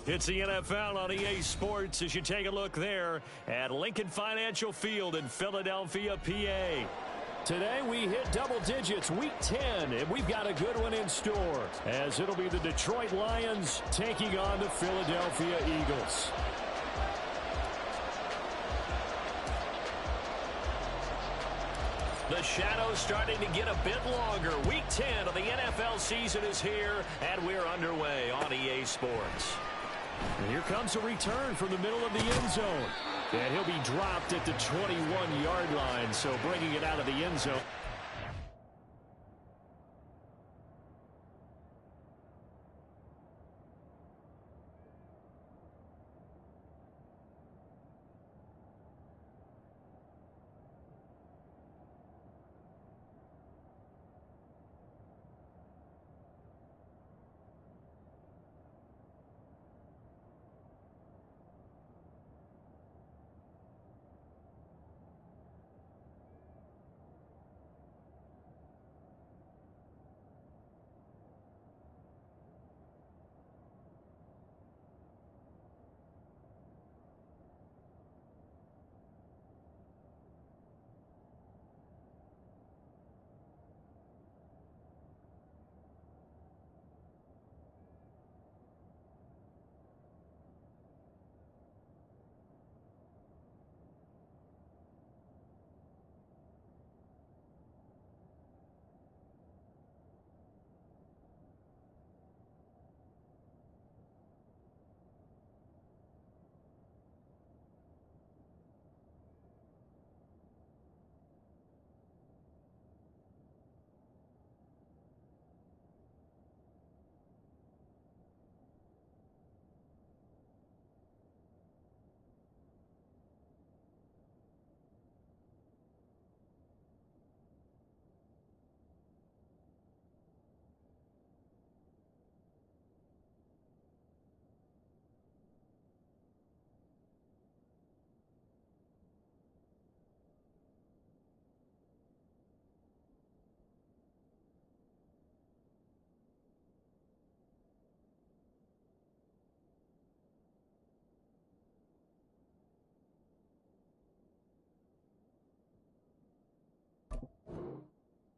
It's the NFL on EA Sports as you take a look there at Lincoln Financial Field in Philadelphia, PA. Today we hit double digits, week 10, and we've got a good one in store as it'll be the Detroit Lions taking on the Philadelphia Eagles. The shadow's starting to get a bit longer. Week 10 of the NFL season is here, and we're underway on EA Sports. And here comes a return from the middle of the end zone. And he'll be dropped at the 21-yard line, so bringing it out of the end zone.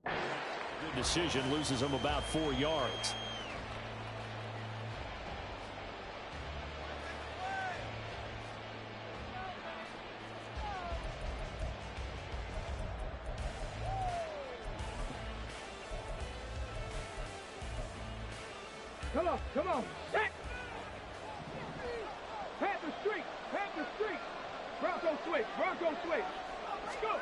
Good decision, loses him about 4 yards. Come on, set! Panther streak! Bronco switch! Go!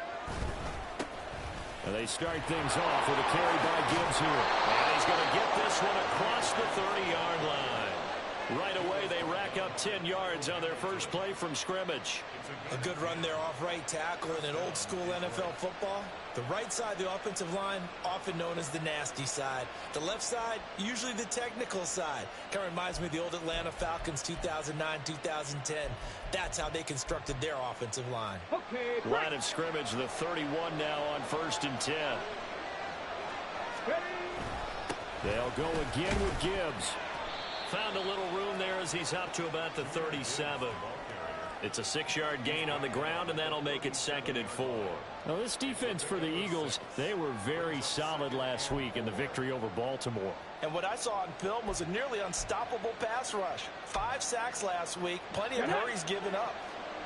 And they start things off with a carry by Gibbs here. And he's going to get this one across the 30-yard line. Right away, they rack up 10 yards on their first play from scrimmage. A good run there off right tackle in an old-school NFL football. The right side of the offensive line, often known as the nasty side. The left side, usually the technical side. Kind of reminds me of the old Atlanta Falcons 2009-2010. That's how they constructed their offensive line. Okay, line of scrimmage, the 31 now on 1st and 10. Ready. They'll go again with Gibbs. Found a little room there as he's up to about the 37. It's a 6-yard gain on the ground, and that'll make it 2nd and 4. Now, this defense for the Eagles, they were very solid last week in the victory over Baltimore. And what I saw on film was a nearly unstoppable pass rush. 5 sacks last week, plenty of hurries given up.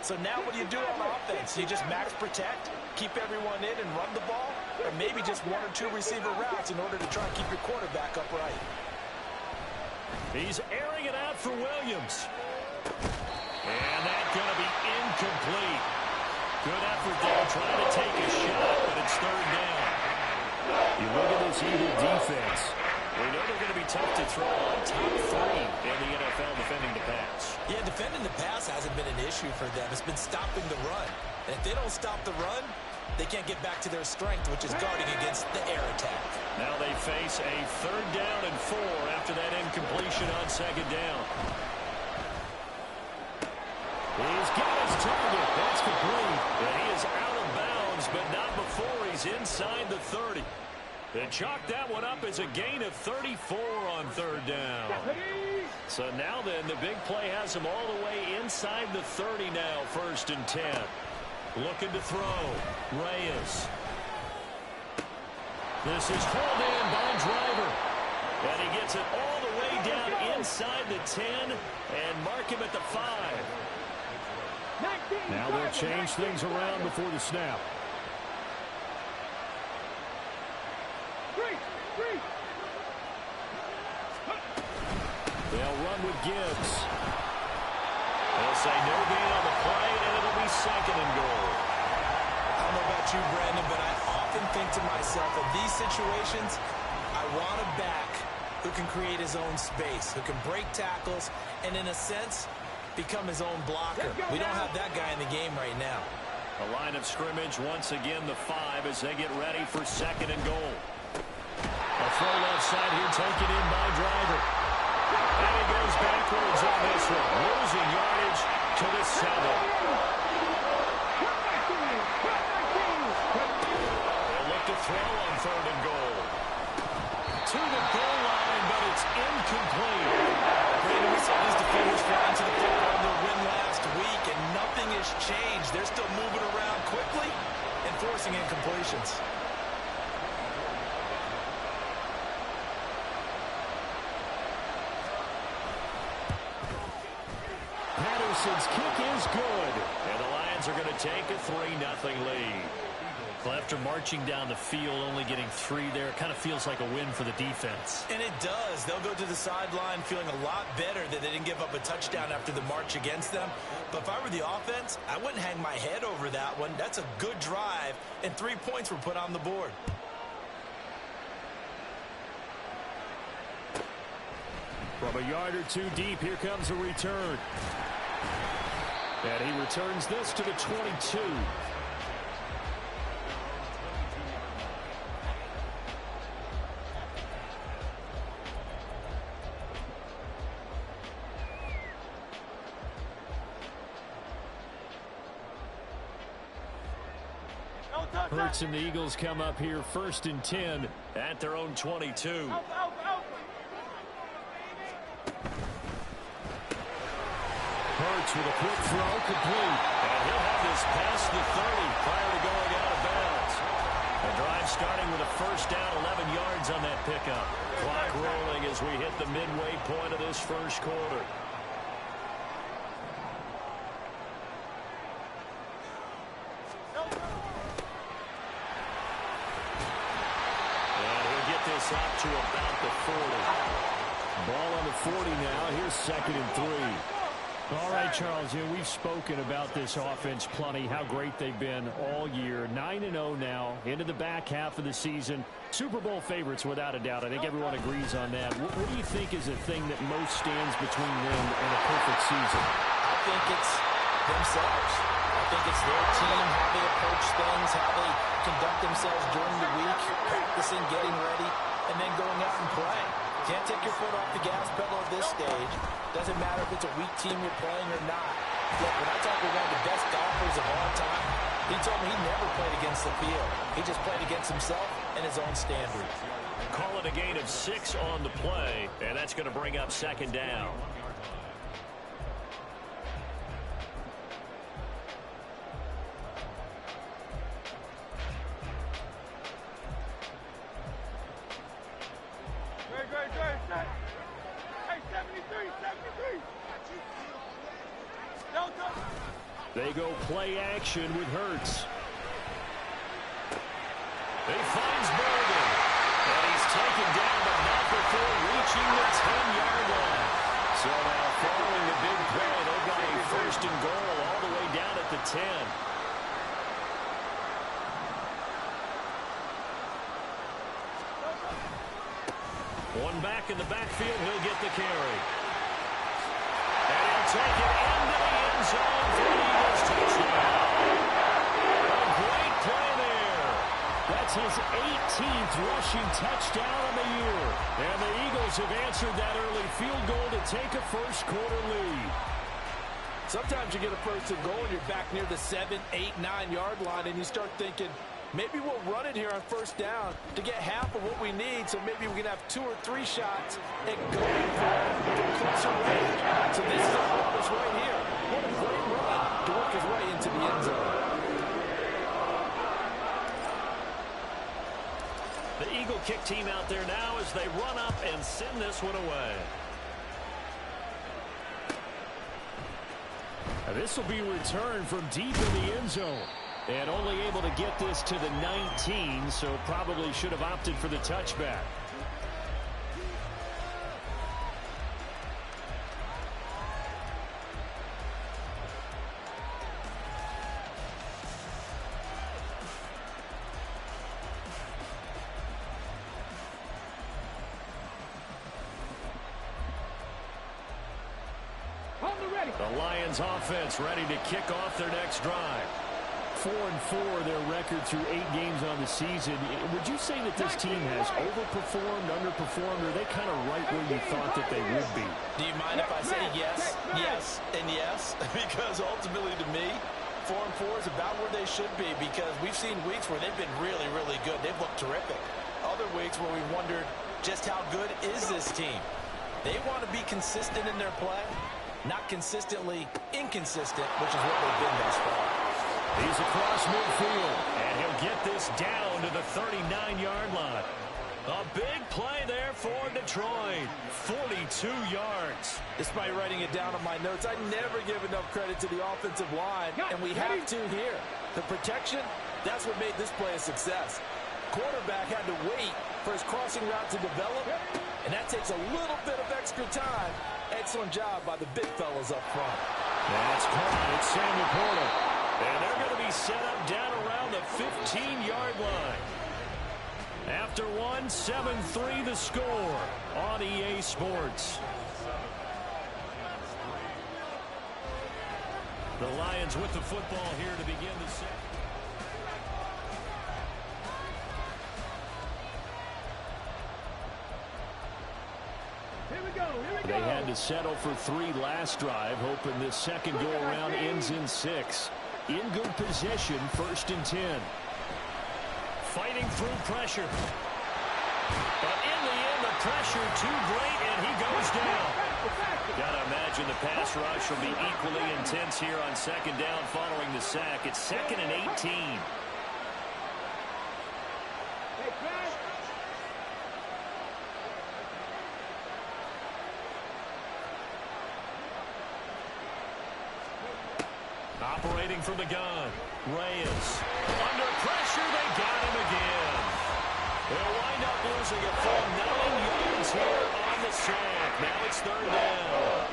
So now what do you do on offense? You just max protect, keep everyone in and run the ball, or maybe just 1 or 2 receiver routes in order to try and keep your quarterback upright. He's airing it out for Williams. And that's going to be incomplete. Good effort there trying to take a shot, but it's 3rd down. You look at this Eagle defense. We know they're going to be tough to throw on. Top 3 in the NFL defending the pass. Yeah, defending the pass hasn't been an issue for them. It's been stopping the run. And if they don't stop the run, they can't get back to their strength, which is guarding against the air attack. Now they face a 3rd down and 4 after that incompletion on 2nd down. He's got his target. That's complete. And he is out of bounds, but not before he's inside the 30. They chalk that one up as a gain of 34 on third down. So now then, the big play has them all the way inside the 30 now, 1st and 10. Looking to throw. Reyes. This is hauled in by Driver. And he gets it all the way down inside the 10 and mark him at the 5. Now they'll change things around before the snap. They'll run with Gibbs. They'll say no gain on the play, and it'll be 2nd and goal. I don't know about you, Brandon, but I often think to myself, in these situations, I want a back who can create his own space, who can break tackles, and in a sense, become his own blocker. We don't have that guy in the game right now. A line of scrimmage, once again the 5 as they get ready for 2nd and goal. A throw left side here taken in by Driver. And he goes backwards on this one, losing yardage to the 7. They'll look to throw on 3rd and goal. To the goal line, but it's incomplete. Brandon, we saw these defenders fly into the football in their win last week, and nothing has changed. They're still moving around quickly and forcing incompletions. Patterson's kick is good. And the Lions are going to take a 3-0 lead. Well, after marching down the field, only getting 3 there, it kind of feels like a win for the defense. And it does. They'll go to the sideline feeling a lot better that they didn't give up a touchdown after the march against them. But if I were the offense, I wouldn't hang my head over that one. That's a good drive, and 3 points were put on the board. From a yard or 2 deep, here comes a return. And he returns this to the 22. Hurts and the Eagles come up here 1st and 10 at their own 22. Hurts with a quick throw, complete. And he'll have this past the 30 prior to going out of bounds. The drive starting with a 1st down, 11 yards on that pickup. Clock rolling as we hit the midway point of this 1st quarter. And he'll get this up to about the 40. Ball on the 40 now. Here's 2nd and 3. All right, Charles, we've spoken about this offense plenty, how great they've been all year. 9-0 now, into the back half of the season. Super Bowl favorites, without a doubt. I think everyone agrees on that. What do you think is the thing that most stands between them and a perfect season? I think it's themselves. I think it's their team, how they approach things, how they conduct themselves during the week, practicing, getting ready, and then going out and play. Can't take your foot off the gas pedal at this stage. Doesn't matter if it's a weak team you're playing or not. Look, when I talk with one of the best golfers of all time, he told me he never played against the field. He just played against himself and his own standards. Call it a gain of 6 on the play, and that's going to bring up 2nd down. They go play action with Hurts. He finds Bolden. And he's taken down, but not before reaching the 10-yard line. So now following the big play, they've got a 1st and goal all the way down at the 10. One back in the backfield, he'll get the carry. And he'll take it into the end zone for the Eagles touchdown. A great play there. That's his 18th rushing touchdown of the year. And the Eagles have answered that early field goal to take a 1st quarter lead. Sometimes you get a 1st and goal and you're back near the 7, 8, 9-yard line and you start thinking, Maybe we'll run it here on first down to get half of what we need, so maybe we can have 2 or 3 shots and go from closer range. So this is our purpose right here. What a great run to work his way into the end zone. The Eagle kick team out there now as they run up and send this one away. This will be returned from deep in the end zone. And only able to get this to the 19, so probably should have opted for the touchback. The Lions offense ready to kick off their next drive. 4-4 their record through 8 games on the season. Would you say that this team has overperformed, underperformed, or are they kind of right where you thought that they would be? Do you mind if I say yes, yes, and yes? Because ultimately to me, 4-4 is about where they should be, because we've seen weeks where they've been really, really good. They've looked terrific. Other weeks where we wondered just how good is this team. They want to be consistent in their play, not consistently inconsistent, which is what they've been thus far. He's across midfield, and he'll get this down to the 39-yard line. A big play there for Detroit. 42 yards. Despite writing it down on my notes, I never give enough credit to the offensive line, and we have to here. The protection, that's what made this play a success. Quarterback had to wait for his crossing route to develop, and that takes a little bit of extra time. Excellent job by the big fellas up front. That's caught. It's Sam Laporta. And they're going to be set up down around the 15-yard line. After one, 7-3 the score on EA Sports. The Lions with the football here to begin the second. They had to settle for 3 last drive, hoping this second go-around ends in 6. In good possession, 1st and 10. Fighting through pressure. But in the end, the pressure too great, and he goes down. Got to imagine the pass rush will be equally intense here on second down following the sack. It's 2nd and 18. Operating from the gun. Reyes. Under pressure, they got him again. They'll wind up losing a full 9 yards here on the sack. Now it's 3rd down.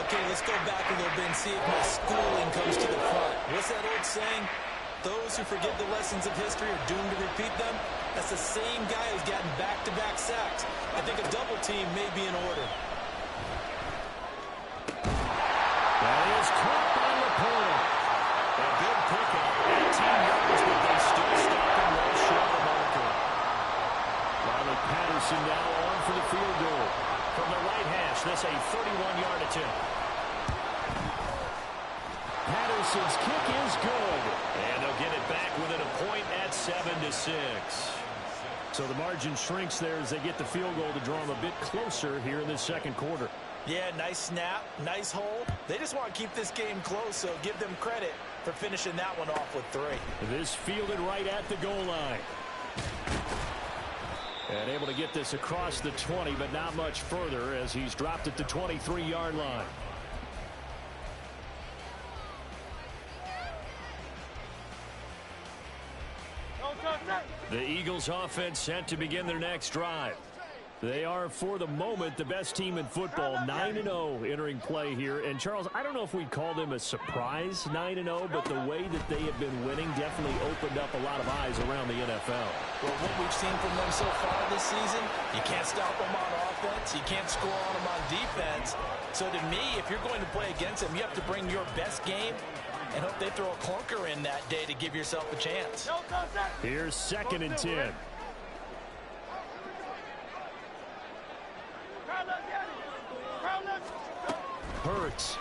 Okay, let's go back a little bit and see if my schooling comes to the front. What's that old saying? Those who forget the lessons of history are doomed to repeat them. That's the same guy who's gotten back-to-back sacks. I think a double team may be in order. That is caught by Laporta. A good pickup. 18 yards, but they still stop him well short of the marker. Riley Patterson now on for the field goal. From the right hash, this a 31-yard attempt. Patterson's kick is good. And they'll get it back within a point at 7-6. So the margin shrinks there as they get the field goal to draw them a bit closer here in this second quarter. Yeah, nice snap, nice hold. They just want to keep this game close, so give them credit for finishing that one off with 3. This fielded right at the goal line. And able to get this across the 20, but not much further as he's dropped at the 23-yard line. The Eagles offense set to begin their next drive. They are, for the moment, the best team in football, 9-0 entering play here. And, Charles, I don't know if we'd call them a surprise 9-0, but the way that they have been winning definitely opened up a lot of eyes around the NFL. Well, what we've seen from them so far this season, you can't stop them on offense, you can't score on them on defense. So to me, if you're going to play against them, you have to bring your best game and hope they throw a clunker in that day to give yourself a chance. Here's 2nd and 10. Hurts.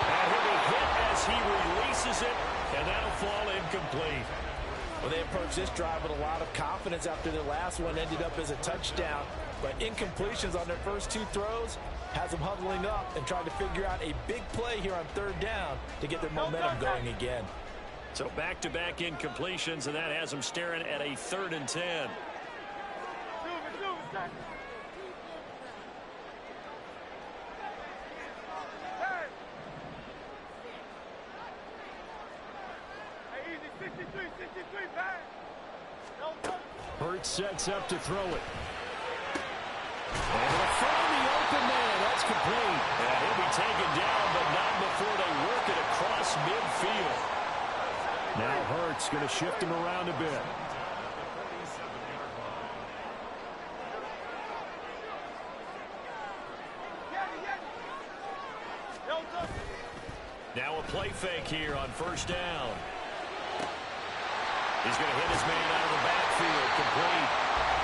And he'll be hit as he releases it And that'll fall incomplete. Well, they approached this drive with a lot of confidence after the last one ended up as a touchdown. But incompletions on their first two throws has them huddling up and trying to figure out a big play here on third down to get their momentum going again. So back-to-back incompletions, and that has them staring at a 3rd and 10. Hurts sets up to throw it. And to find the open man. That's complete. And he'll be taken down, but not before they work it across midfield. Now Hurts going to shift him around a bit. Now a play fake here on first down. He's going to hit his man out of the backfield, complete.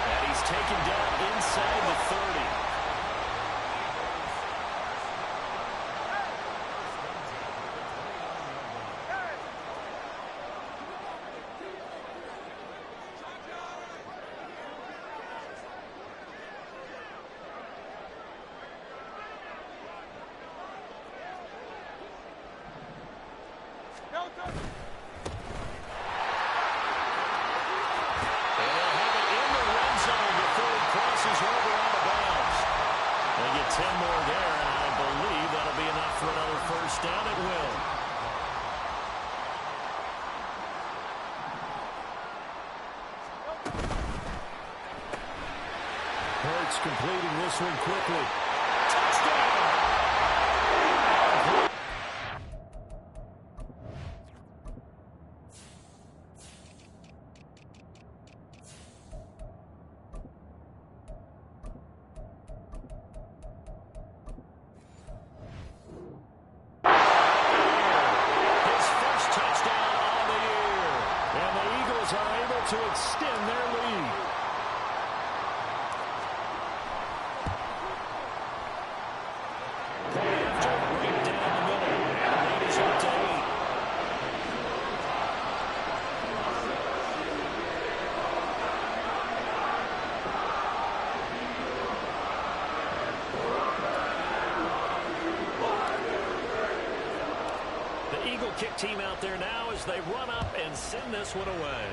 And he's taken down inside the 30. Hurts completing this one quickly. Touchdown! His first touchdown on the year. And the Eagles are able to extend their lead. Kick team out there now as they run up and send this one away.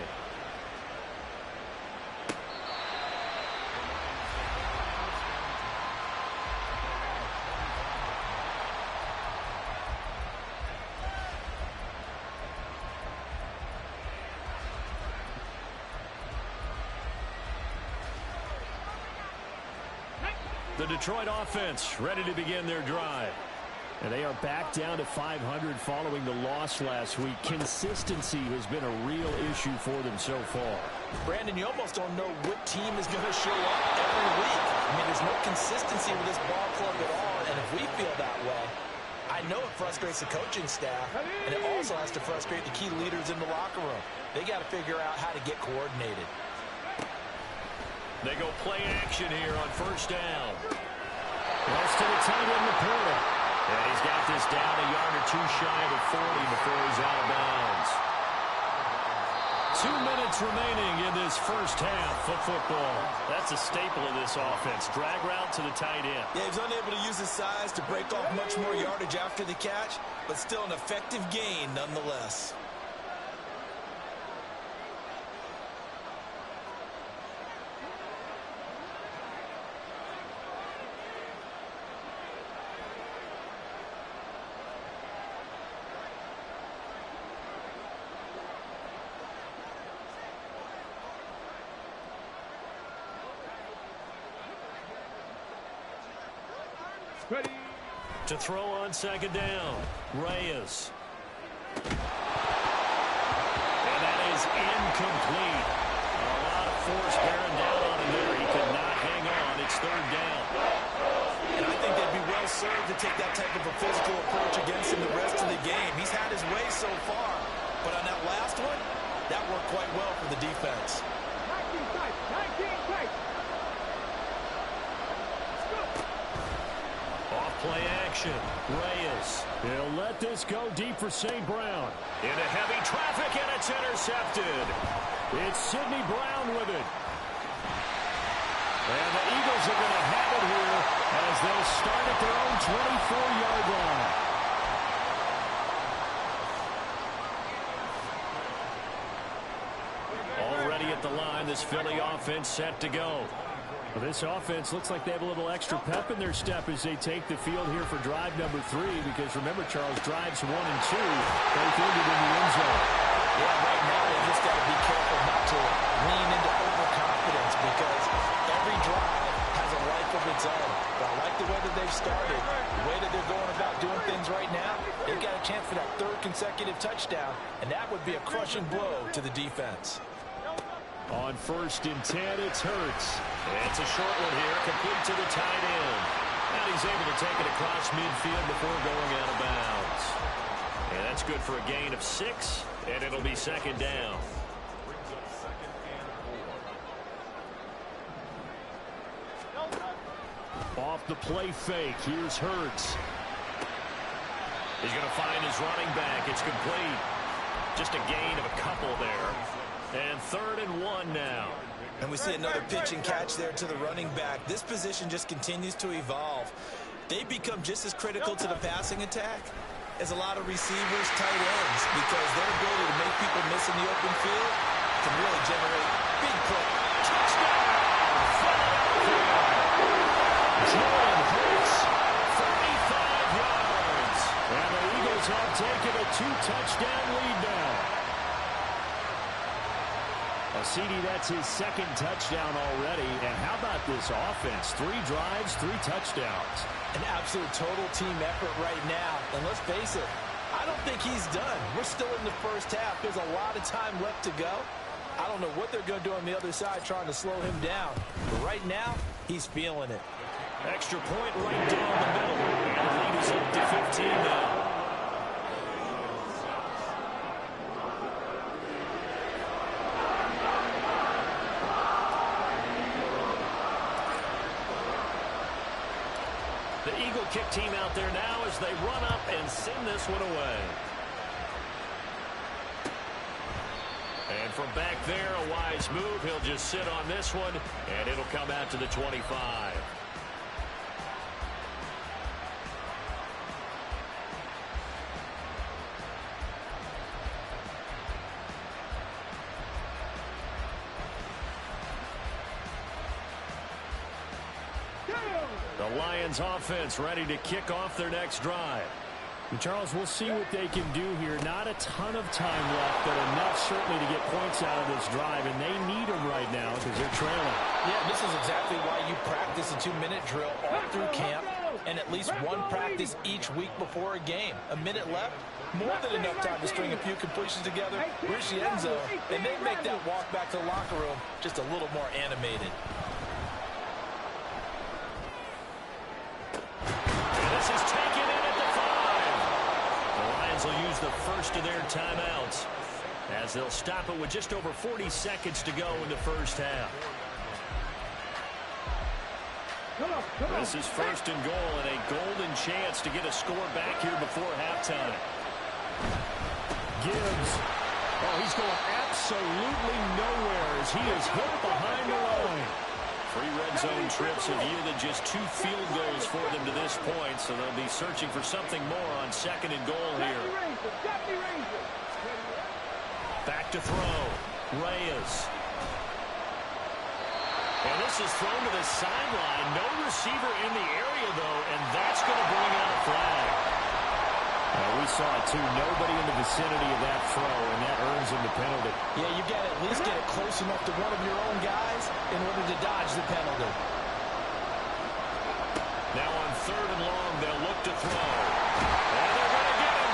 The Detroit offense ready to begin their drive. And they are back down to 500 following the loss last week. Consistency has been a real issue for them so far. Brandon, you almost don't know what team is going to show up every week. I mean, there's no consistency with this ball club at all, and if we feel that way, I know it frustrates the coaching staff, and it also has to frustrate the key leaders in the locker room. They got to figure out how to get coordinated. They go play action here on first down. Pass to the tight end, Laporta. And he's got this down a yard or two shy of 40 before he's out of bounds. 2 minutes remaining in this first half of football. That's a staple of this offense. Drag route to the tight end. Yeah, he's unable to use his size to break off much more yardage after the catch, but still an effective gain nonetheless. Ready. To throw on second down, Reyes. And that is incomplete. A lot of force bearing down on him there. He could not hang on. It's third down. And I think they'd be well served to take that type of a physical approach against him the rest of the game. He's had his way so far, but on that last one, that worked quite well for the defense. 19 tight. 19 tight. Off play action. action. Reyes. He'll let this go deep for St. Brown. Into heavy traffic, and it's intercepted. It's Sidney Brown with it. And the Eagles are going to have it here as they'll start at their own 24-yard line. Already at the line, this Philly offense set to go. Well, this offense looks like they have a little extra pep in their step as they take the field here for drive number 3, because remember, Charles, drives 1 and 2 both ended in the end zone. Yeah, right now they just got to be careful not to lean into overconfidence, because every drive has a life of its own. But I like the way that they've started, the way that they're going about doing things right now. They've got a chance for that 3rd consecutive touchdown, and that would be a crushing blow to the defense. On 1st and 10, it's Hurts. It's a short one here, complete to the tight end. And he's able to take it across midfield before going out of bounds. And that's good for a gain of 6, and it'll be 2nd down. Off the play fake, here's Hurts. He's going to find his running back. It's complete. Just a gain of a couple there. And 3rd and 1 now. And we see another pitch and catch there to the running back. This position just continues to evolve. They become just as critical to the passing attack as a lot of receivers, tight ends, because their ability to make people miss in the open field can really generate big plays. Touchdown! Jordan Hurts, 35 yards. and the Eagles have taken a 2-touchdown lead now. CD, that's his 2nd touchdown already. And how about this offense? 3 drives, 3 touchdowns. An absolute total team effort right now. And let's face it, I don't think he's done. We're still in the first half. There's a lot of time left to go. I don't know what they're going to do on the other side trying to slow him down. But right now, he's feeling it. Extra point right down the middle. And the lead is up to 15 now. The Eagle kick team out there now as they run up and send this one away. And from back there, a wise move. He'll just sit on this one, and it'll come out to the 25. The Lions offense ready to kick off their next drive. And Charles, we'll see what they can do here. Not a ton of time left, but enough certainly to get points out of this drive, and they need them right now because they're trailing. Yeah, this is exactly why you practice a 2-minute drill all through camp and at least one practice each week before a game. A minute left, more than enough time to string a few completions together, reach the end zone, and then make that walk back to the locker room just a little more animated. This is taken in at the 5. The Lions will use the first of their timeouts as they'll stop it with just over 40 seconds to go in the first half. This is 1st and goal and a golden chance to get a score back here before halftime. Gibbs. Oh, he's going absolutely nowhere as he is hit behind the line. 3 red zone trips have yielded just 2 field goals for them to this point, so they'll be searching for something more on 2nd and goal here. Back to throw. Reyes. And this is thrown to the sideline. No receiver in the area, though, and that's going to bring out a flag. We saw it, too. Nobody in the vicinity of that throw, and that earns him the penalty. Yeah, you've got to at least get it close enough to one of your own guys in order to dodge the penalty. Now on 3rd and long, they'll look to throw. And they're going to get him.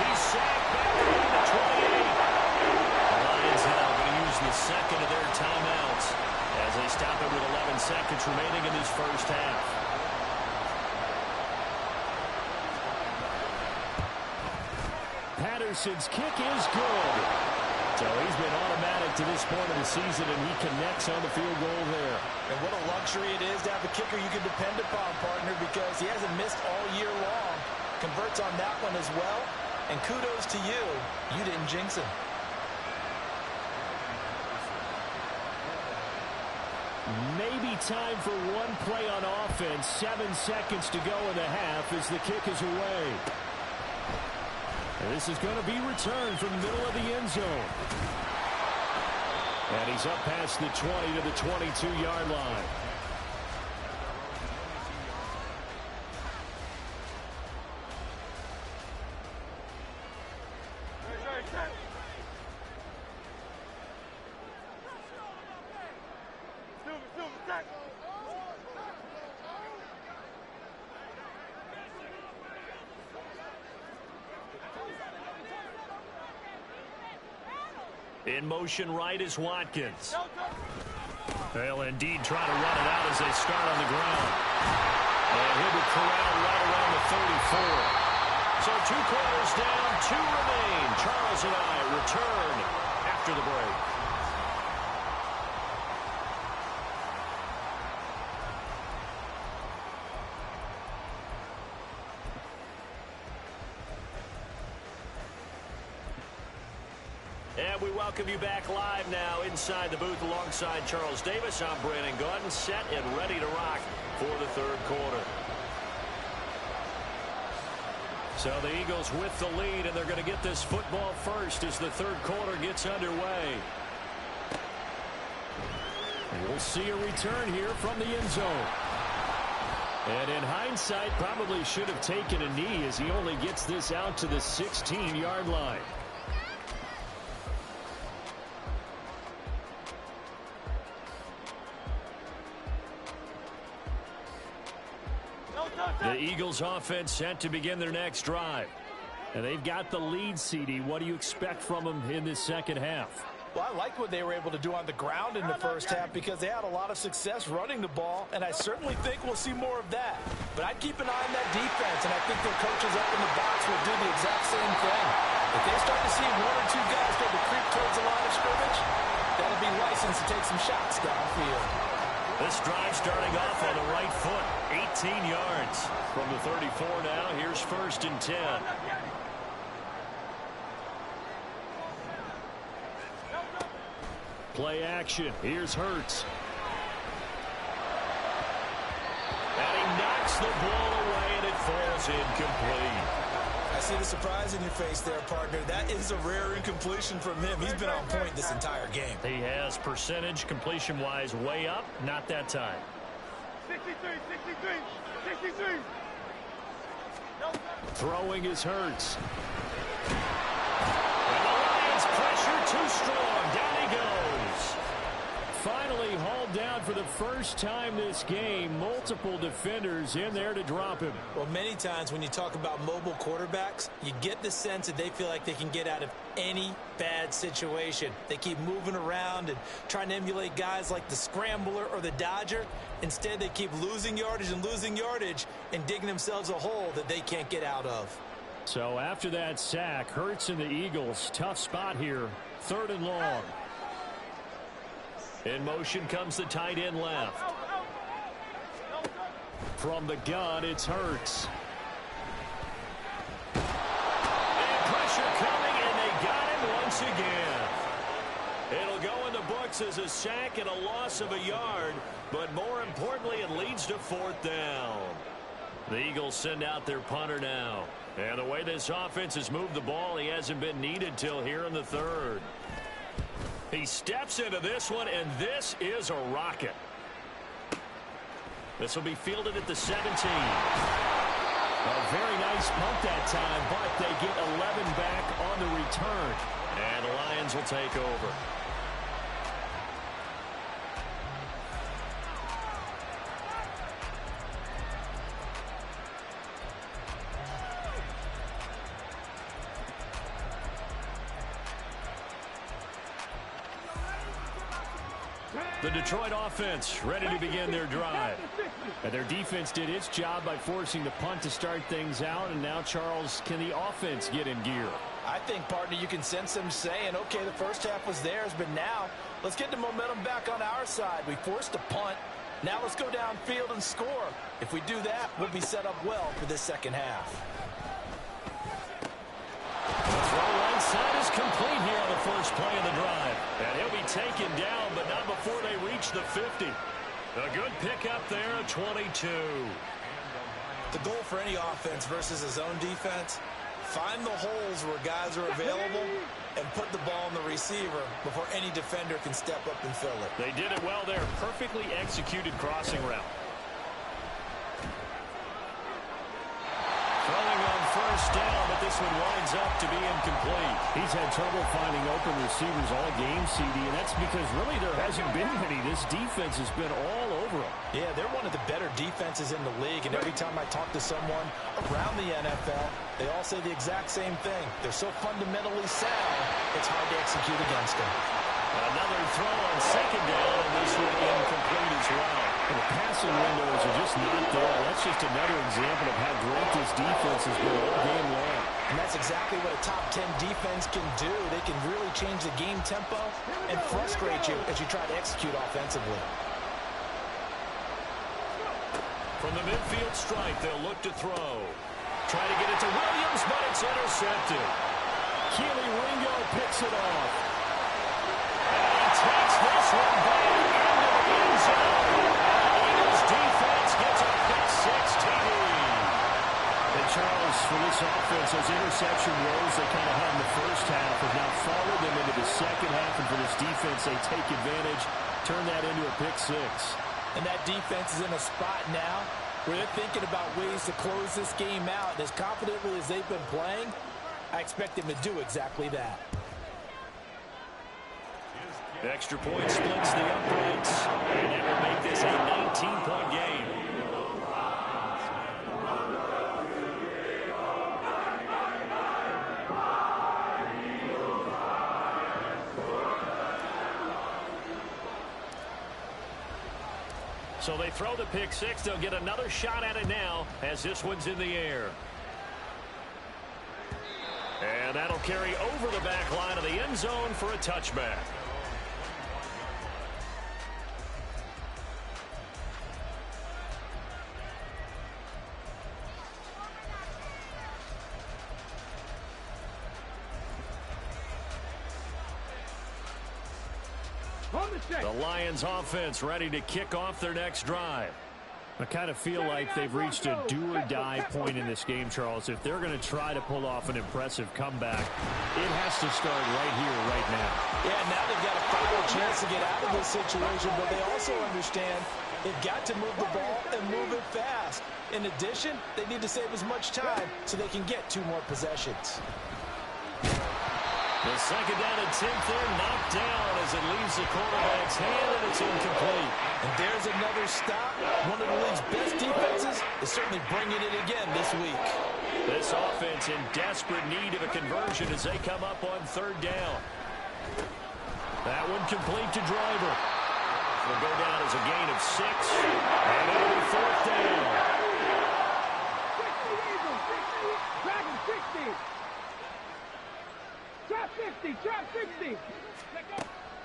He's sacked back around the 28. The Lions now going to use the 2nd of their timeouts as they stop it with 11 seconds remaining in this first half. Patterson's kick is good. So he's been automatic to this point of the season, and he connects on the field goal there. And what a luxury it is to have a kicker you can depend upon, partner, because he hasn't missed all year long. Converts on that one as well. And kudos to you. You didn't jinx him. Maybe time for one play on offense. 7 seconds to go in the half as the kick is away. And this is going to be returned from the middle of the end zone. And he's up past the 20 to the 22-yard line. In motion right is Watkins. They'll indeed try to run it out as they start on the ground. And he'll be corralled right around the 34. So 2 quarters down, 2 remain. Charles and I return after the break. And we welcome you back live now inside the booth alongside Charles Davis. I'm Brandon Gaudin, set and ready to rock for the third quarter. So the Eagles with the lead, and they're going to get this football first as the third quarter gets underway. And we'll see a return here from the end zone. And in hindsight, probably should have taken a knee as he only gets this out to the 16-yard line. The Eagles offense set to begin their next drive. And they've got the lead, CD. What do you expect from them in this second half? Well, I like what they were able to do on the ground in the first half because they had a lot of success running the ball, and I certainly think we'll see more of that. But I'd keep an eye on that defense, and I think their coaches up in the box will do the exact same thing. If they start to see 1 or 2 guys start to creep towards the line of scrimmage, that'll be license to take some shots downfield. This drive starting off on the right foot. 18 yards from the 34 now. Here's 1st and 10. Play action. Here's Hurts. And he knocks the ball away, and it falls incomplete. I see the surprise in your face there, partner. That is a rare incompletion from him. He's been on point this entire game. He has percentage completion-wise way up. Not that time. 63, 63, 63. Throwing is Hurts. And the Lions pressure too strong. Down he goes. Finally hauled down for the first time this game. Multiple defenders in there to drop him. Well, many times when you talk about mobile quarterbacks, you get the sense that they feel like they can get out of any bad situation. They keep moving around and trying to emulate guys like the Scrambler or the Dodger. Instead, they keep losing yardage and digging themselves a hole that they can't get out of. So after that sack, Hurts and the Eagles, tough spot here. 3rd and long. In motion comes the tight end left. From the gun, it's Hurts. And pressure coming, and they got him once again. It'll go in the books as a sack and a loss of a yard, but more importantly, it leads to 4th down. The Eagles send out their punter now. And the way this offense has moved the ball, he hasn't been needed till here in the 3rd. He steps into this one, and this is a rocket. This will be fielded at the 17. A very nice punt that time, but they get 11 back on the return. And the Lions will take over. The Detroit offense ready to begin their drive. And their defense did its job by forcing the punt to start things out. And now, Charles, can the offense get in gear? I think, partner, you can sense them saying, okay, the first half was theirs, but now let's get the momentum back on our side. We forced a punt. Now let's go downfield and score. If we do that, we'll be set up well for this second half. The throw onside is complete here on the first play of the drive. And he'll be taken down, but not before they reach the 50. A good pickup there at 22. The goal for any offense versus his own defense, find the holes where guys are available and put the ball in the receiver before any defender can step up and fill it. They did it well there. Perfectly executed crossing route. Throwing on first down, but this one winds up to be incomplete. He's had trouble finding open receivers all game, CD, and that's because really there hasn't been many. This defense has been all over him. Yeah, they're one of the better defenses in the league, and every time I talk to someone around the NFL, they all say the exact same thing. They're so fundamentally sound, it's hard to execute against them. Another throw on second down, and this one incomplete as well. And the passing windows are just not there. That's just another example of how great this defense has been all game long. And that's exactly what a top 10 defense can do. They can really change the game tempo and frustrate you as you try to execute offensively. From the midfield strike, they'll look to throw. Try to get it to Williams, but it's intercepted. Keely Ringo picks it off. And he takes this one back into the end zone. Eagles defense gets a pick-6 TD. And Charles, for this offense, those interception roles they kind of had in the first half have now followed them into the second half. And for this defense, they take advantage, turn that into a pick-6. And that defense is in a spot now where they're thinking about ways to close this game out. And as confidently as they've been playing, I expect them to do exactly that. Extra point splits the uprights. And it will make this a 19-point game. So they throw the pick-6. They'll get another shot at it now as this one's in the air. And that'll carry over the back line of the end zone for a touchback. The Lions offense ready to kick off their next drive. I kind of feel like they've reached a do-or-die point in this game, Charles. If they're going to try to pull off an impressive comeback, it has to start right here, right now. Yeah, now they've got a final chance to get out of this situation, but they also understand they've got to move the ball and move it fast. In addition, they need to save as much time so they can get 2 more possessions. The second down and 10th there, knocked down as it leaves the quarterback's hand, and it's incomplete. And there's another stop. One of the league's best defenses is certainly bringing it again this week. This offense in desperate need of a conversion as they come up on 3rd down. That one complete to Driver. Will go down as a gain of 6, and it'll be 4th down. 60 Eagles, 60, Dragon 60. Drop 50, drop 60.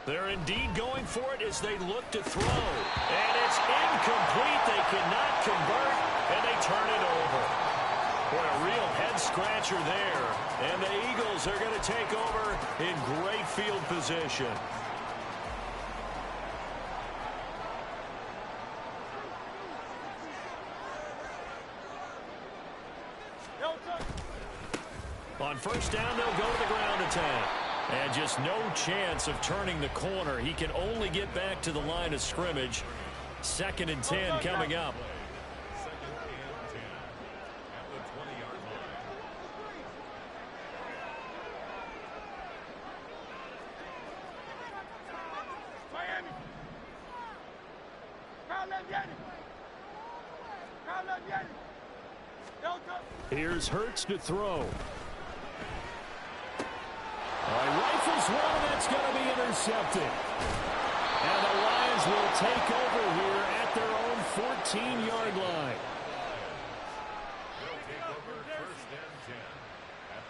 They're indeed going for it as they look to throw. And it's incomplete. They cannot convert, and they turn it over. Boy, a real head-scratcher there. And the Eagles are going to take over in great field position. On 1st down, they'll go to the ground attack. And just no chance of turning the corner. He can only get back to the line of scrimmage. 2nd and 10 coming up. Miami. Here's Hurts to throw. Rifles one, that's going to be intercepted. And the Lions will take over here at their own 14-yard line.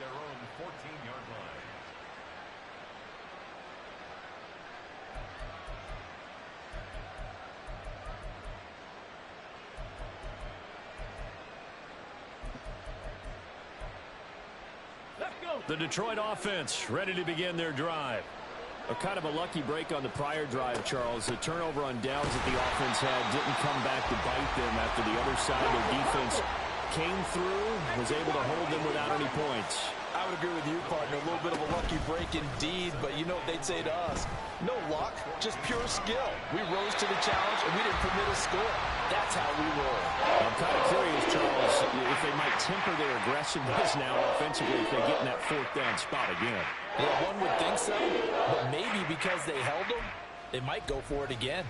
their own 14-yard line. Let's go. The Detroit offense ready to begin their drive. A kind of a lucky break on the prior drive, Charles. The turnover on downs that the offense had didn't come back to bite them after the other side of their defense came through, was able to hold them without any points. I would agree with you, partner. A little bit of a lucky break indeed, but you know what they'd say to us? No luck, just pure skill. We rose to the challenge, and we didn't permit a score. That's how we roll. I'm kind of curious, Charles, if they might temper their aggressiveness now offensively if they get in that fourth down spot again. Well, one would think so, but maybe because they held them, they might go for it again.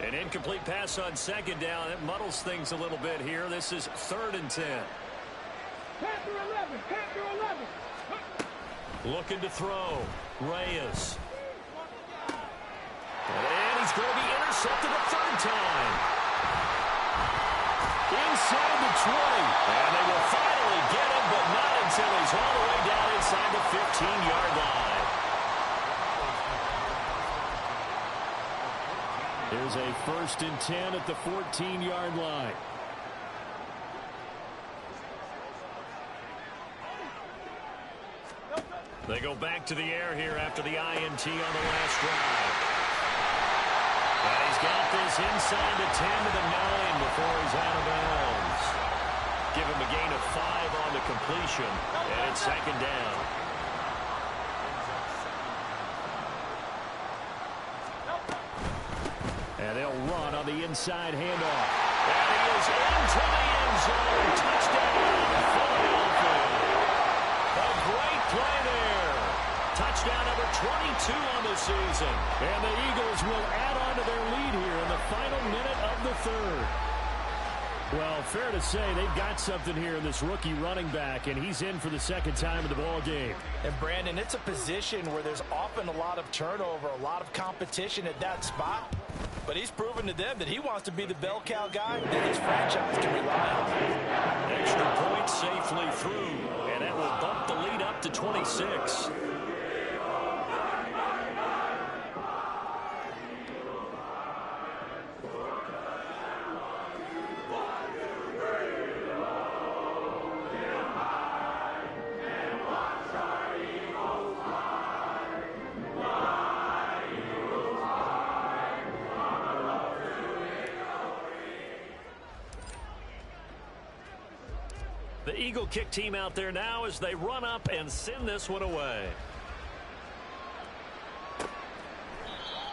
An incomplete pass on second down. It muddles things a little bit here. This is 3rd and 10. Panther 11. Panther 11. Looking to throw. Reyes. And he's going to be intercepted a 3rd time. Inside the 20. And they will finally get him, but not until he's all the way down inside the 15-yard line. Here's a 1st and 10 at the 14-yard line. They go back to the air here after the INT on the last drive. And he's got this inside the 10 to the 9 before he's out of bounds. Give him a gain of 5 on the completion, and it's 2nd down. And they'll run on the inside handoff. And he is into the end zone. Touchdown, Philadelphia. A great play there. Touchdown number 22 on the season. And the Eagles will add on to their lead here in the final minute of the 3rd. Well, fair to say they've got something here in this rookie running back, and he's in for the 2nd time of the ball game. And, Brandon, it's a position where there's often a lot of turnover, a lot of competition at that spot. But he's proven to them that he wants to be the bell cow guy that his franchise can rely on. Extra point safely through, and that will bump the lead up to 26. The Eagle kick team out there now as they run up and send this one away.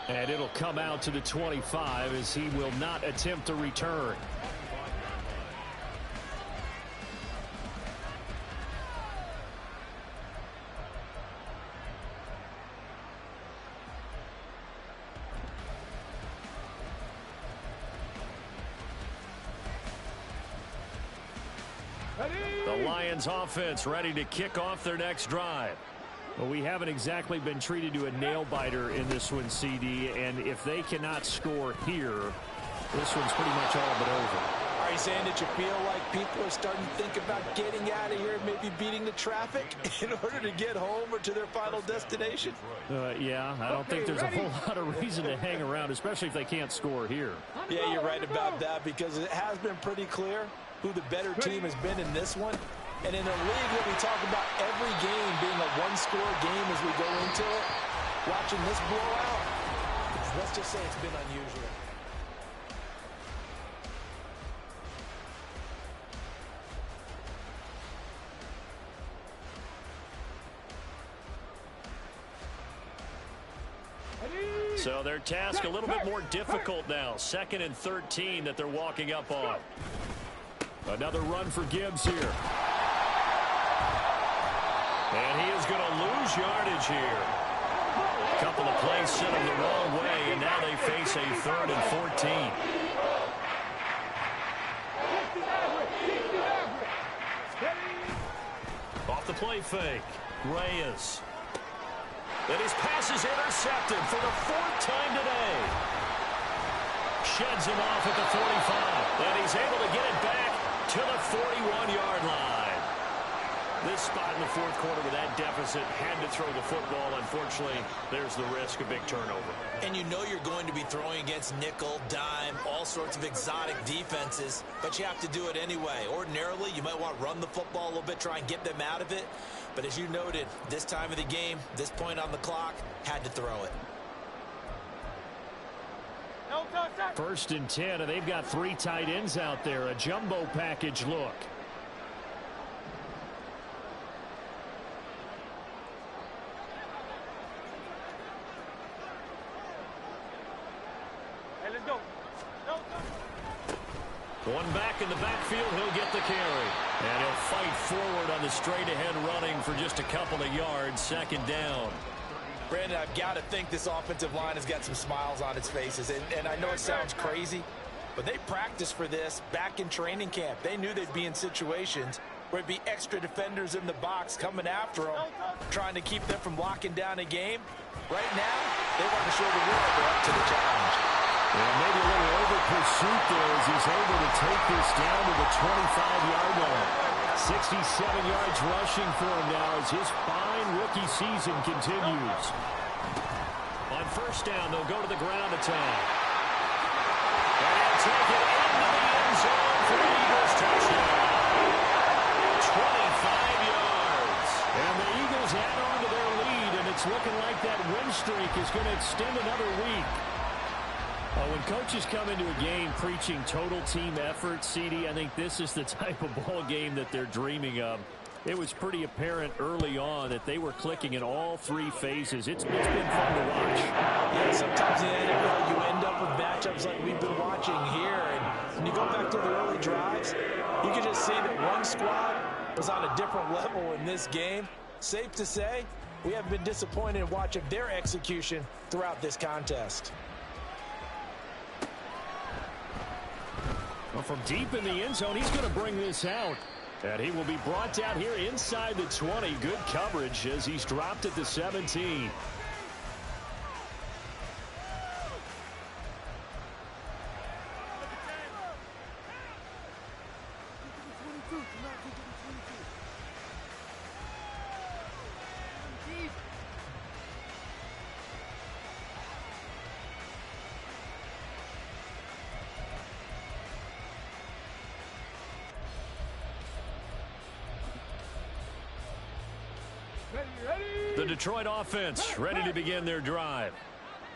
And it'll come out to the 25 as he will not attempt a return. The Lions offense ready to kick off their next drive. Well, we haven't exactly been treated to a nail-biter in this one, CD, and if they cannot score here, this one's pretty much all but over. Are you saying that you feel like people are starting to think about getting out of here and maybe beating the traffic in order to get home or to their final destination? Yeah, I don't think there's a whole lot of reason to hang around, especially if they can't score here. Yeah, you're right about that because it has been pretty clear who the better team has been in this one. And in a league where we talk about every game being a one-score game as we go into it, watching this blowout, let's just say it's been unusual. So their task a little bit more difficult now. 2nd and 13 that they're walking up on. Another run for Gibbs here. And he is going to lose yardage here. A couple of plays sent him the wrong way, and now they face a 3rd and 14. Off the play fake. Reyes. And his pass is intercepted for the 4th time today. Sheds him off at the 45. And he's able to get it back to the 41-yard line. This spot in the fourth quarter with that deficit, had to throw the football. Unfortunately, there's the risk of big turnover. And you know you're going to be throwing against nickel, dime, all sorts of exotic defenses, but you have to do it anyway. Ordinarily, you might want to run the football a little bit, try and get them out of it. But as you noted, this time of the game, this point on the clock, had to throw it. 1st and 10, and they've got 3 tight ends out there. A jumbo package look. One back in the backfield, he'll get the carry. And he'll fight forward on the straight-ahead running for just a couple of yards. 2nd down. Brandon, I've got to think this offensive line has got some smiles on its faces. And I know it sounds crazy, but they practiced for this back in training camp. They knew they'd be in situations where it'd be extra defenders in the box coming after them, trying to keep them from locking down a game. Right now, they want to show the world they're up to the challenge. And maybe a little over pursuit there as he's able to take this down to the 25-yard line. 67 yards rushing for him now as his fine rookie season continues. On 1st down, they'll go to the ground attack. And he'll take it into the end zone for the Eagles touchdown. 25 yards. And the Eagles add on to their lead, and it's looking like that win streak is going to extend another week. When coaches come into a game preaching total team effort, CD, I think this is the type of ball game that they're dreaming of. It was pretty apparent early on that they were clicking in all 3 phases. It's been fun to watch. Yeah, sometimes in the NFL you end up with matchups like we've been watching here. And when you go back to the early drives, you can just see that one squad was on a different level in this game. Safe to say, we haven't been disappointed in watching their execution throughout this contest. Well, from deep in the end zone, he's going to bring this out. And he will be brought down here inside the 20. Good coverage as he's dropped at the 17. The Detroit offense ready to begin their drive.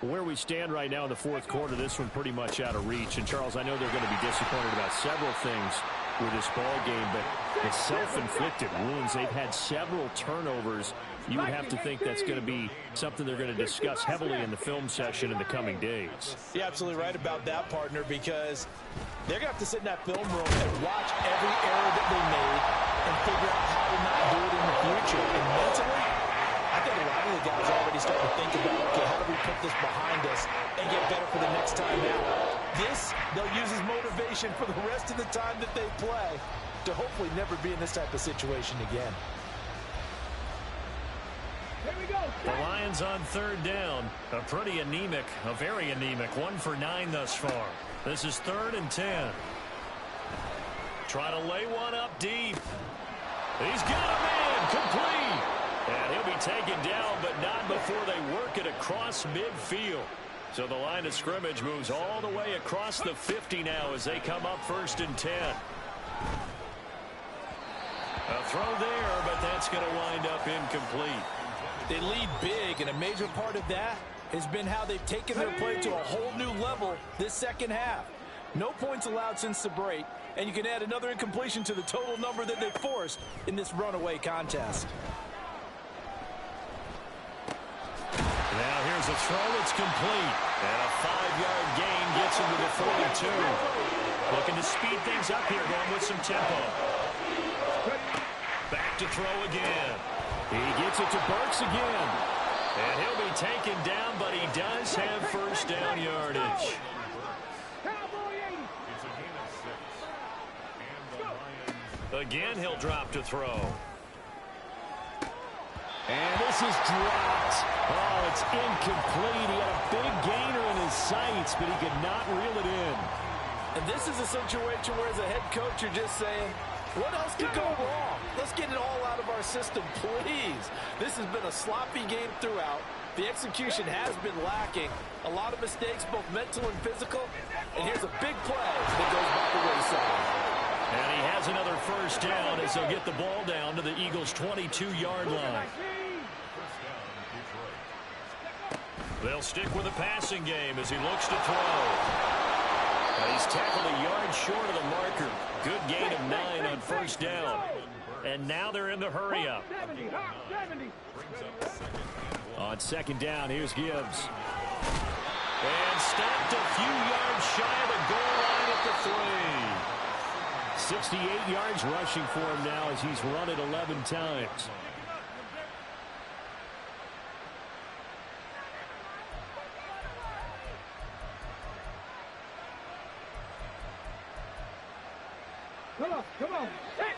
Where we stand right now in the fourth quarter, this one pretty much out of reach. And, Charles, I know they're going to be disappointed about several things with this ball game, but it's self-inflicted wounds. They've had several turnovers. You would have to think that's going to be something they're going to discuss heavily in the film session in the coming days. You're absolutely right about that, partner, because they're going to have to sit in that film room and watch every error that they made and figure out how to not do it in the future. And mentally, I think a lot of the guys are already starting to think about, okay, how do we put this behind us and get better for the next time out? This, they'll use as motivation for the rest of the time that they play to hopefully never be in this type of situation again. Here we go. The Lions on 3rd down. A pretty anemic, a very anemic. 1 for 9 thus far. This is 3rd and 10. Try to lay one up deep. He's got a man complete. And he'll be taken down, but not before they work it across midfield. So the line of scrimmage moves all the way across the 50 now as they come up 1st and 10. A throw there, but that's going to wind up incomplete. They lead big, and a major part of that has been how they've taken their play to a whole new level this second half. No points allowed since the break, and you can add another incompletion to the total number that they forced in this runaway contest. Now here's a throw that's complete. And a 5-yard gain gets him to the 42. Looking to speed things up here, going with some tempo. Back to throw again. He gets it to Burks again. And he'll be taken down, but he does have 1st down yardage. Again, he'll drop to throw. And this is dropped. Oh, it's incomplete. He had a big gainer in his sights, but he could not reel it in. And this is a situation where as a head coach you're just saying, what else could go wrong? Let's get it all out of our system, please. This has been a sloppy game throughout. The execution has been lacking. A lot of mistakes, both mental and physical. And here's a big play that goes by the wayside. And he has another first down as they'll get the ball down to the Eagles' 22-yard line. They'll stick with the passing game as he looks to throw. And he's tackled a yard short of the marker. Good gain of 9 on first down. And now they're in the hurry-up. On second down, here's Gibbs. And stopped a few yards shy of the goal line at the 3. 68 yards rushing for him now as he's run it 11 times. Come on. Hey.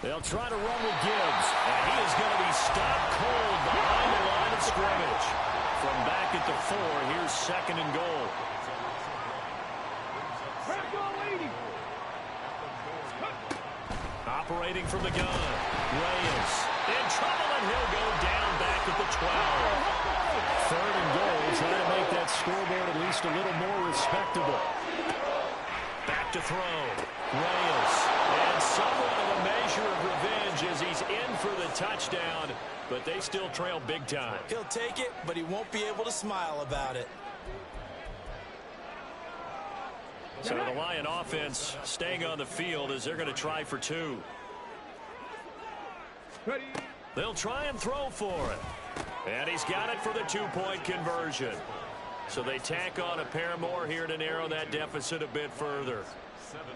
They'll try to run with Gibbs, and he is going to be stopped cold behind the line of scrimmage. From back at the 4, here's second and goal. Operating from the gun, Reyes in trouble, and he'll go down back at the 12. Third and goal, trying to make that scoreboard at least a little more respectable. Back to throw, Reyes, and somewhat of a measure of revenge as he's in for the touchdown, but they still trail big time. He'll take it, but he won't be able to smile about it. So the Lion offense staying on the field as they're going to try for 2. They'll try and throw for it. And he's got it for the 2-point conversion. So they tack on a pair more here to narrow that deficit a bit further. 17.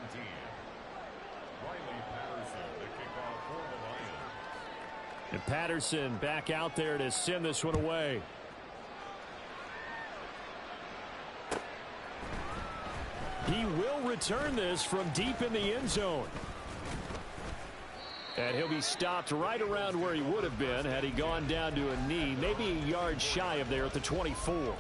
Riley Patterson, the kickoff for the Lions. And Patterson back out there to send this one away. He will return this from deep in the end zone. And he'll be stopped right around where he would have been had he gone down to a knee, maybe a yard shy of there at the 24.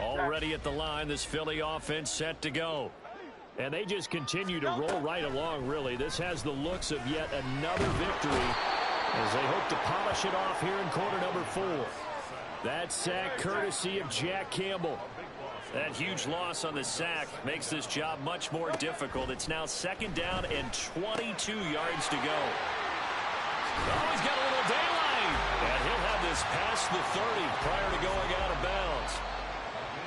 Already at the line, this Philly offense set to go. And they just continue to roll right along, really. This has the looks of yet another victory as they hope to polish it off here in quarter number 4. That sack courtesy of Jack Campbell. That huge loss on the sack makes this job much more difficult. It's now second down and 22 yards to go. Oh, he's got a little daylight. And he'll have this past the 30 prior to going out of bounds.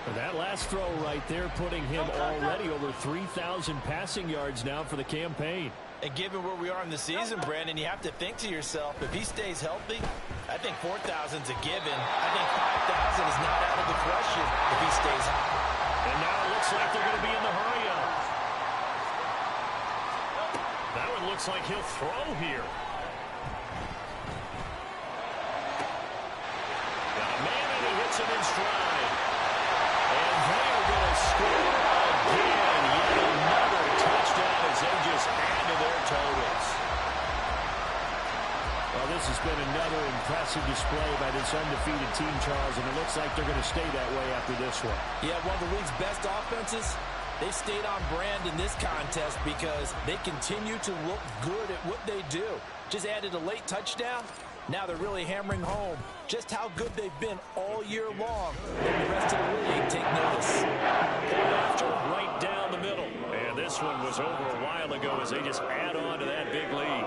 And that last throw right there putting him already over 3,000 passing yards now for the campaign. And given where we are in the season, Brandon, you have to think to yourself, if he stays healthy, I think 4,000's a given. I think 5,000 is not out of the question if he stays hot. And now it looks like they're going to be in the hurry-up. That one looks like he'll throw here. Got a man and he hits him in stride. And they are going to score again. Yet another touchdown as they just add to their totals. Well, this has been another impressive display by this undefeated team, Charles, and it looks like they're going to stay that way after this one. Yeah, one of the league's best offenses. They stayed on brand in this contest because they continue to look good at what they do. Just added a late touchdown. Now they're really hammering home just how good they've been all year long. And the rest of the league take notice. After right down the middle. And this one was over a while ago as they just add on to that big lead.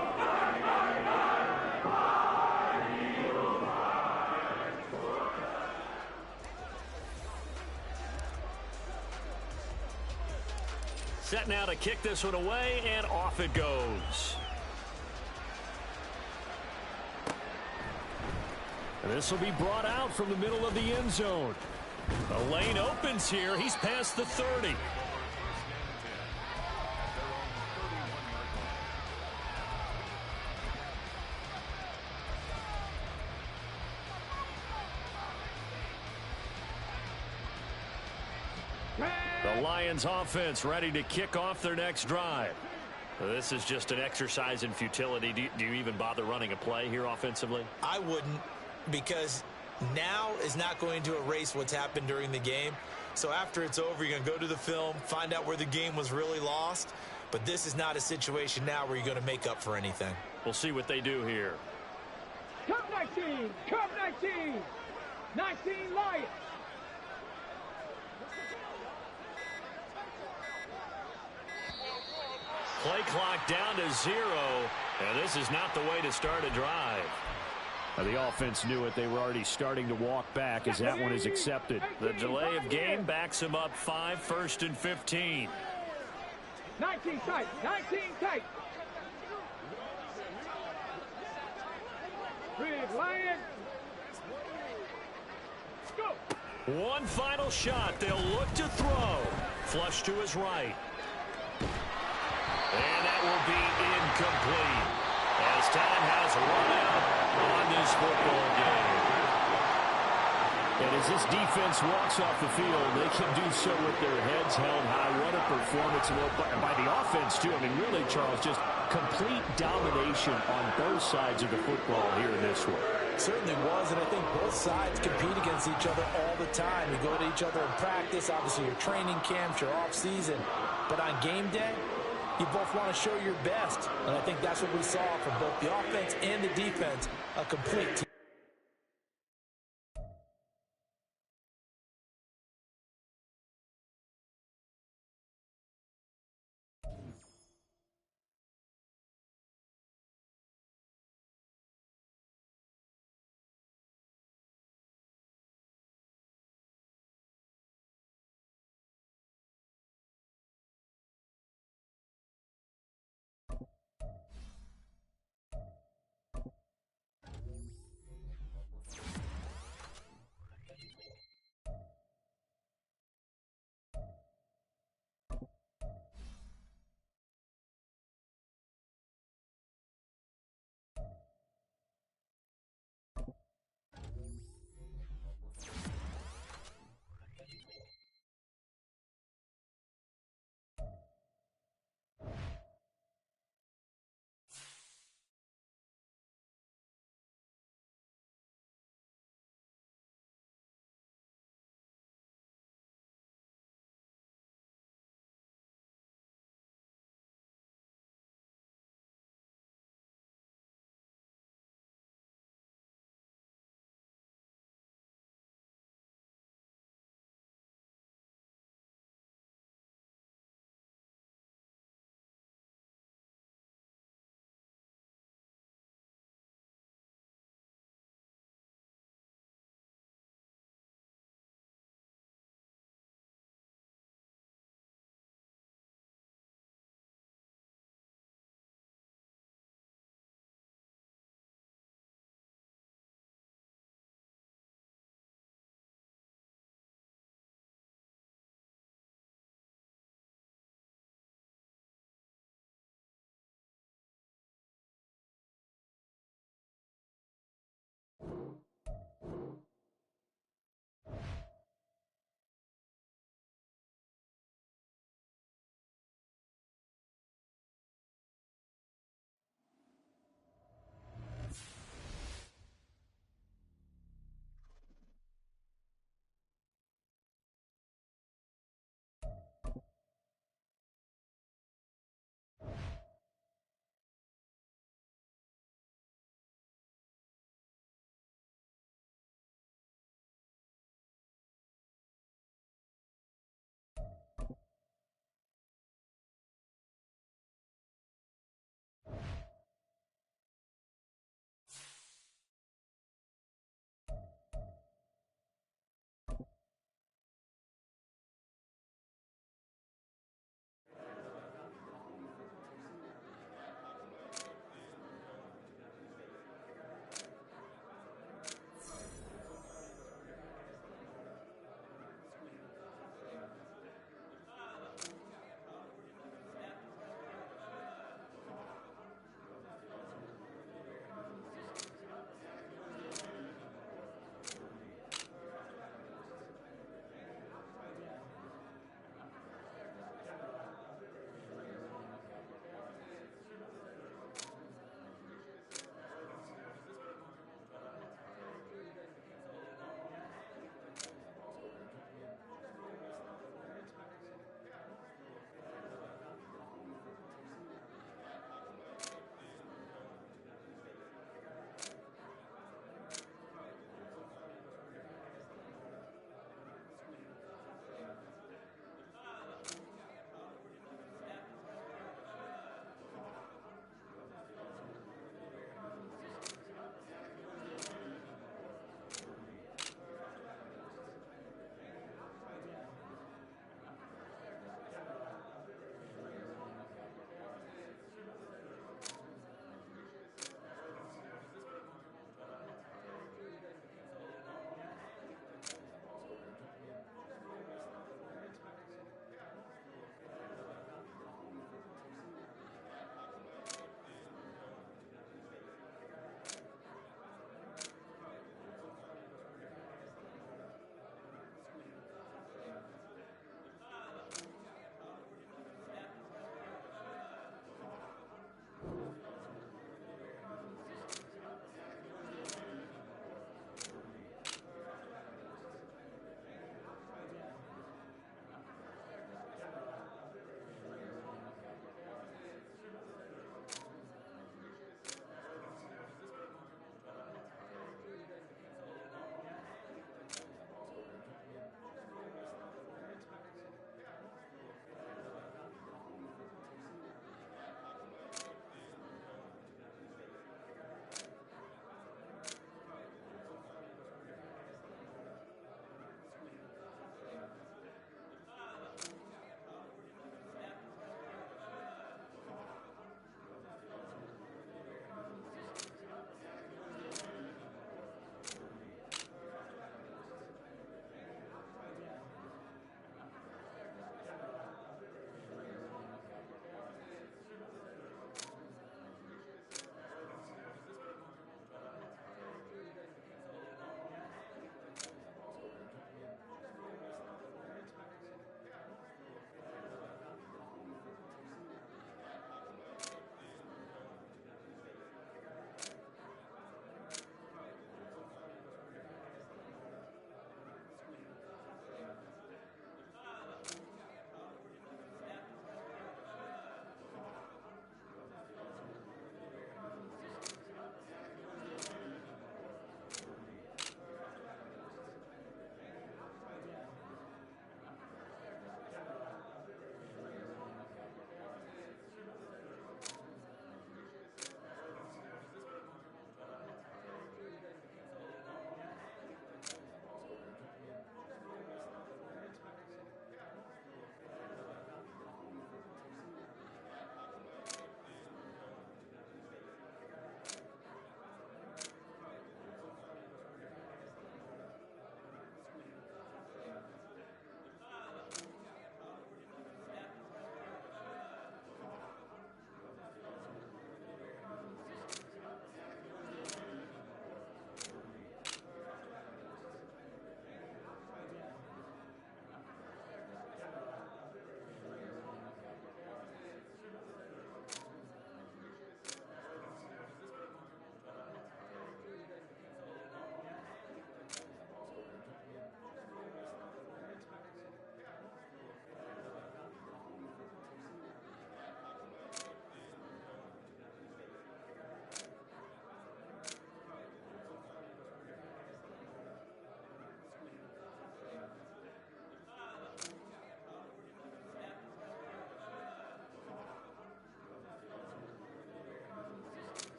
Set now to kick this one away, and off it goes. And this will be brought out from the middle of the end zone. The lane opens here. He's past the 30. Lions offense ready to kick off their next drive. This is just an exercise in futility. Do you even bother running a play here offensively? I wouldn't, because now is not going to erase what's happened during the game. So after it's over, you're going to go to the film, find out where the game was really lost. But this is not a situation now where you're going to make up for anything. We'll see what they do here. Come 19! Come 19! 19 Lions! Play clock down to 0. And this is not the way to start a drive. The offense knew it. They were already starting to walk back as that one is accepted. The delay of game backs him up 5, 1st and 15. 19 tight! 19 tight! Big Lions! Go! One final shot. They'll look to throw. Flush to his right. And that will be incomplete as time has run out on this football game. And as this defense walks off the field, they can do so with their heads held high. What a performance by the offense, too. I mean, really, Charles, just complete domination on both sides of the football here in this one. Certainly was, and I think both sides compete against each other all the time. You go to each other in practice, obviously your training camps, your off-season. But on game day, you both want to show your best. And I think that's what we saw from both the offense and the defense, a complete team.